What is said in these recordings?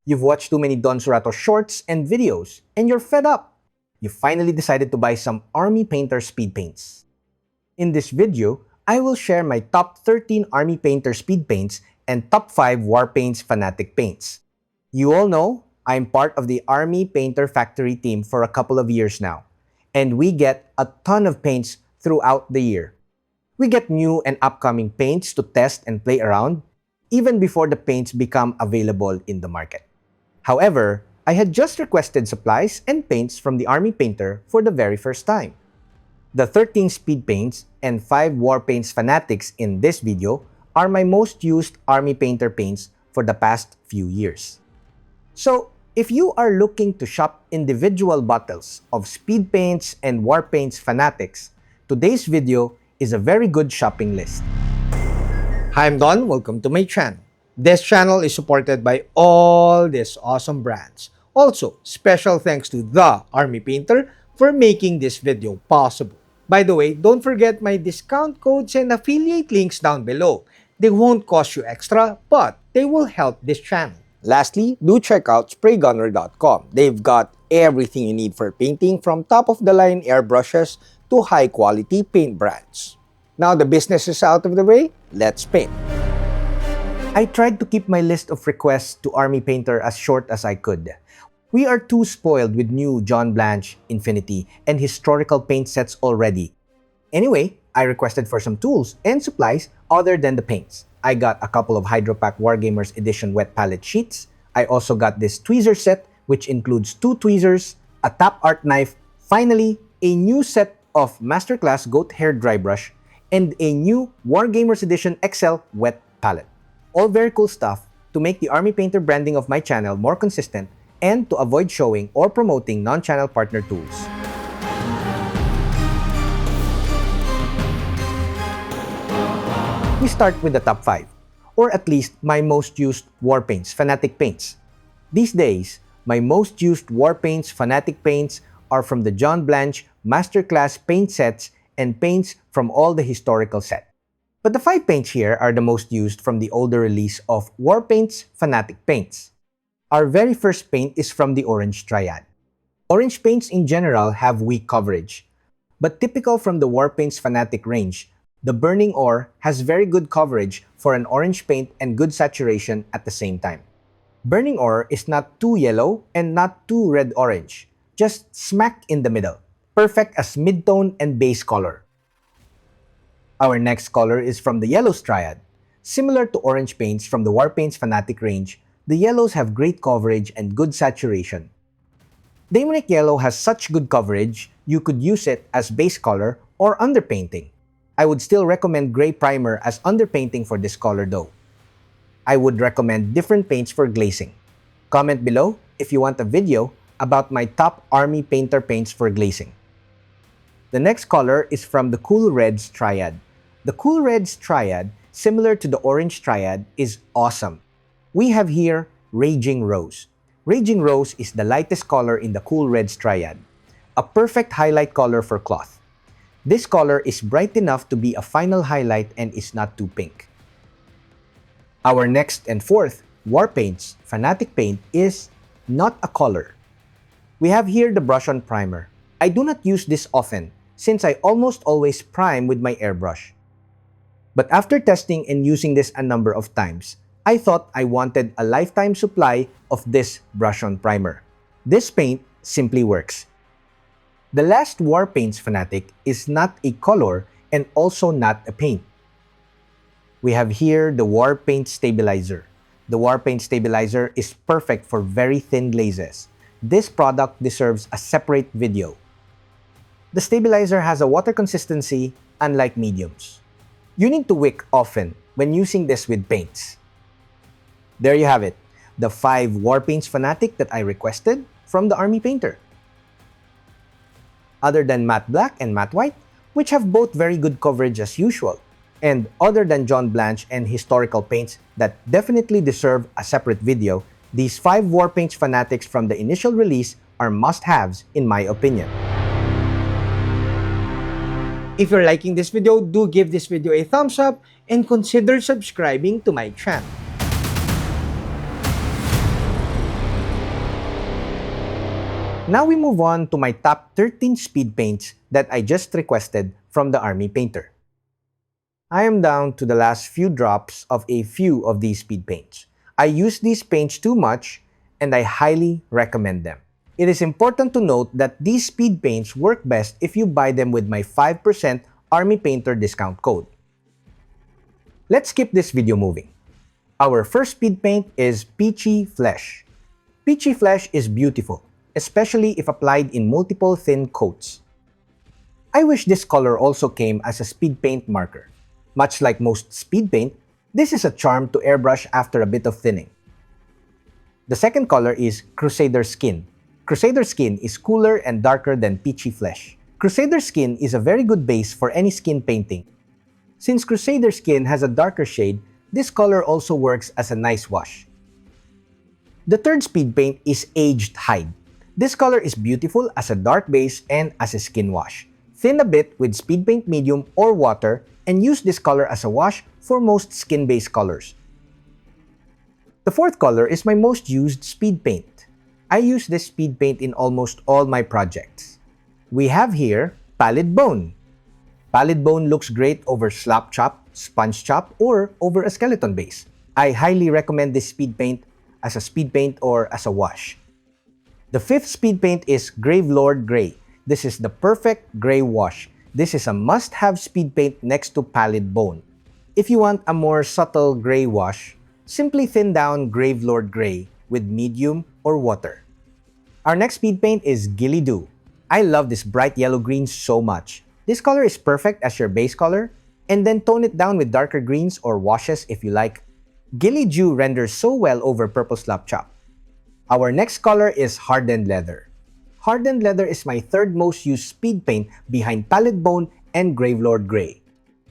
You've watched too many Don Suratos shorts and videos, and you're fed up. You finally decided to buy some Army Painter speed paints. In this video, I will share my top 13 Army Painter speed paints and top 5 Warpaints Fanatic paints. You all know, I'm part of the Army Painter Factory team for a couple of years now, and we get a ton of paints throughout the year. We get new and upcoming paints to test and play around, even before the paints become available in the market. However, I had just requested supplies and paints from the Army Painter for the very first time. The 13 speed paints and 5 Warpaints Fanatics in this video are my most used Army Painter paints for the past few years. So, if you are looking to shop individual bottles of speed paints and Warpaints Fanatics, today's video is a very good shopping list. Hi, I'm Don. Welcome to my channel. This channel is supported by all these awesome brands. Also, special thanks to the Army Painter for making this video possible. By the way, don't forget my discount codes and affiliate links down below. They won't cost you extra, but they will help this channel. Lastly, do check out spraygunner.com. They've got everything you need for painting, from top-of-the-line airbrushes to high-quality paint brands. Now the business is out of the way, let's paint. I tried to keep my list of requests to Army Painter as short as I could. We are too spoiled with new John Blanche, Infinity, and historical paint sets already. Anyway, I requested for some tools and supplies other than the paints. I got a couple of Hydropack Wargamers Edition wet palette sheets. I also got this tweezer set, which includes 2 tweezers, a top art knife, finally, a new set of Masterclass Goat Hair Dry Brush, and a new Wargamers Edition XL wet palette. All very cool stuff to make the Army Painter branding of my channel more consistent and to avoid showing or promoting non-channel partner tools. We start with the top 5, or at least my most used Warpaints Fanatic paints. These days, my most used Warpaints Fanatic paints are from the John Blanche Masterclass paint sets and paints from all the historical set. But the 5 paints here are the most used from the older release of Warpaints Fanatic paints. Our very first paint is from the Orange Triad. Orange paints in general have weak coverage, but typical from the Warpaints Fanatic range, the Burning Ore has very good coverage for an orange paint and good saturation at the same time. Burning Ore is not too yellow and not too red-orange, just smack in the middle, perfect as mid-tone and base color. Our next color is from the Yellows Triad. Similar to orange paints from the Warpaints Fanatic range, the yellows have great coverage and good saturation. Demonic Yellow has such good coverage, you could use it as base color or underpainting. I would still recommend gray primer as underpainting for this color though. I would recommend different paints for glazing. Comment below if you want a video about my top Army Painter paints for glazing. The next color is from the Cool Reds Triad. The Cool Reds Triad, similar to the Orange Triad, is awesome. We have here Raging Rose. Raging Rose is the lightest color in the Cool Reds Triad, a perfect highlight color for cloth. This color is bright enough to be a final highlight and is not too pink. Our next and fourth Warpaints Fanatic paint is not a color. We have here the brush-on primer. I do not use this often, since I almost always prime with my airbrush. But after testing and using this a number of times, I thought I wanted a lifetime supply of this brush-on primer. This paint simply works. The last Warpaints Fanatic is not a color and also not a paint. We have here the Warpaint Stabilizer. The Warpaint Stabilizer is perfect for very thin glazes. This product deserves a separate video. The stabilizer has a water consistency unlike mediums. You need to wick often when using this with paints. There you have it, the 5 Warpaints Fanatic that I requested from the Army Painter. Other than matte black and matte white, which have both very good coverage as usual, and other than John Blanche and historical paints that definitely deserve a separate video, these 5 Warpaints Fanatics from the initial release are must-haves in my opinion. If you're liking this video, do give this video a thumbs up and consider subscribing to my channel. Now we move on to my top 13 speed paints that I just requested from the Army Painter. I am down to the last few drops of a few of these speed paints. I use these paints too much and I highly recommend them. It is important to note that these speed paints work best if you buy them with my 5% Army Painter discount code. Let's keep this video moving. Our first speed paint is Peachy Flesh. Peachy Flesh is beautiful, especially if applied in multiple thin coats. I wish this color also came as a speed paint marker. Much like most speed paint, this is a charm to airbrush after a bit of thinning. The second color is Crusader Skin. Crusader Skin is cooler and darker than Peachy Flesh. Crusader Skin is a very good base for any skin painting. Since Crusader Skin has a darker shade, this color also works as a nice wash. The third speed paint is Aged Hide. This color is beautiful as a dark base and as a skin wash. Thin a bit with speed paint medium or water and use this color as a wash for most skin-based colors. The fourth color is my most used speed paint. I use this speed paint in almost all my projects. We have here Pallid Bone. Pallid Bone looks great over slap chop, sponge chop, or over a skeleton base. I highly recommend this speed paint as a speed paint or as a wash. The fifth speed paint is Gravelord Gray. This is the perfect gray wash. This is a must-have speed paint next to Pallid Bone. If you want a more subtle gray wash, simply thin down Gravelord Gray with medium or water. Our next speed paint is Ghillie Dhu. I love this bright yellow-green so much. This color is perfect as your base color, and then tone it down with darker greens or washes if you like. Ghillie Dhu renders so well over purple slap chop. Our next color is Hardened Leather. Hardened Leather is my third most used speed paint behind Pallid Bone and Gravelord Gray.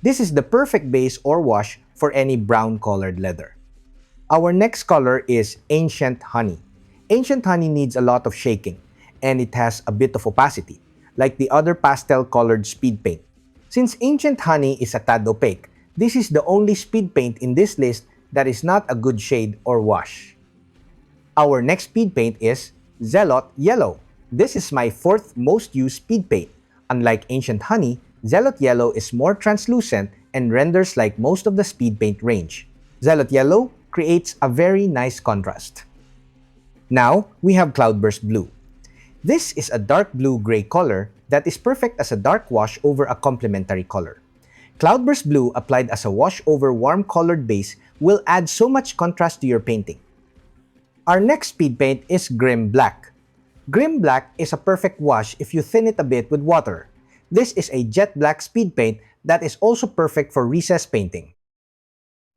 This is the perfect base or wash for any brown-colored leather. Our next color is Ancient Honey. Ancient Honey needs a lot of shaking, and it has a bit of opacity, like the other pastel-colored speed paint. Since Ancient Honey is a tad opaque, this is the only speed paint in this list that is not a good shade or wash. Our next speed paint is Zealot Yellow. This is my fourth most used speed paint. Unlike Ancient Honey, Zealot Yellow is more translucent and renders like most of the speed paint range. Zealot Yellow creates a very nice contrast. Now, we have Cloudburst Blue. This is a dark blue-gray color that is perfect as a dark wash over a complementary color. Cloudburst Blue applied as a wash over warm-colored base will add so much contrast to your painting. Our next speed paint is Grim Black. Grim Black is a perfect wash if you thin it a bit with water. This is a jet black speed paint that is also perfect for recess painting.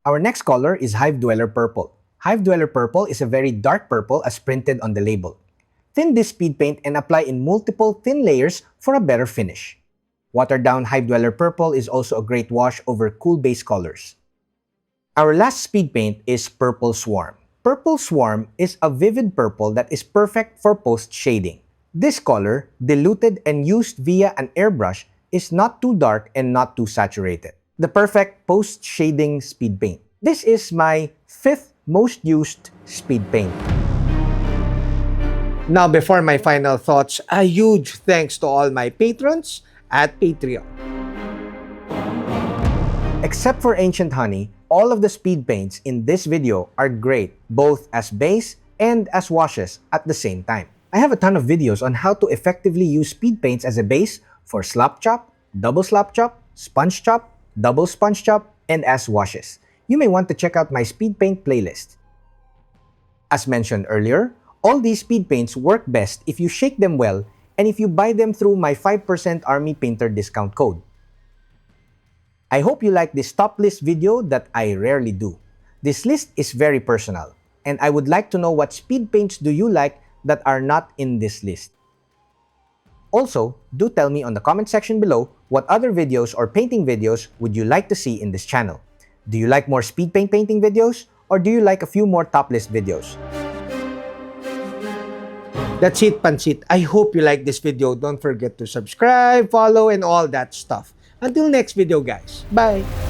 Our next color is Hive Dweller Purple. Hive Dweller Purple is a very dark purple as printed on the label. Thin this speed paint and apply in multiple thin layers for a better finish. Watered down Hive Dweller Purple is also a great wash over cool base colors. Our last speed paint is Purple Swarm. Purple Swarm is a vivid purple that is perfect for post-shading. This color, diluted and used via an airbrush, is not too dark and not too saturated. The perfect post-shading speed paint. This is my fifth most used speed paint. Now, before my final thoughts, a huge thanks to all my patrons at Patreon. Except for Ancient Honey, all of the speed paints in this video are great, both as base and as washes at the same time. I have a ton of videos on how to effectively use speed paints as a base for slap chop, double slap chop, sponge chop, double sponge chop, and as washes. You may want to check out my speed paint playlist. As mentioned earlier, all these speed paints work best if you shake them well and if you buy them through my 5% Army Painter discount code. I hope you like this top list video that I rarely do. This list is very personal, and I would like to know what speed paints do you like that are not in this list. Also, do tell me on the comment section below what other videos or painting videos would you like to see in this channel. Do you like more speed paint painting videos, or do you like a few more top list videos? That's it, Pansit. I hope you like this video. Don't forget to subscribe, follow, and all that stuff. Until next video, guys. Bye!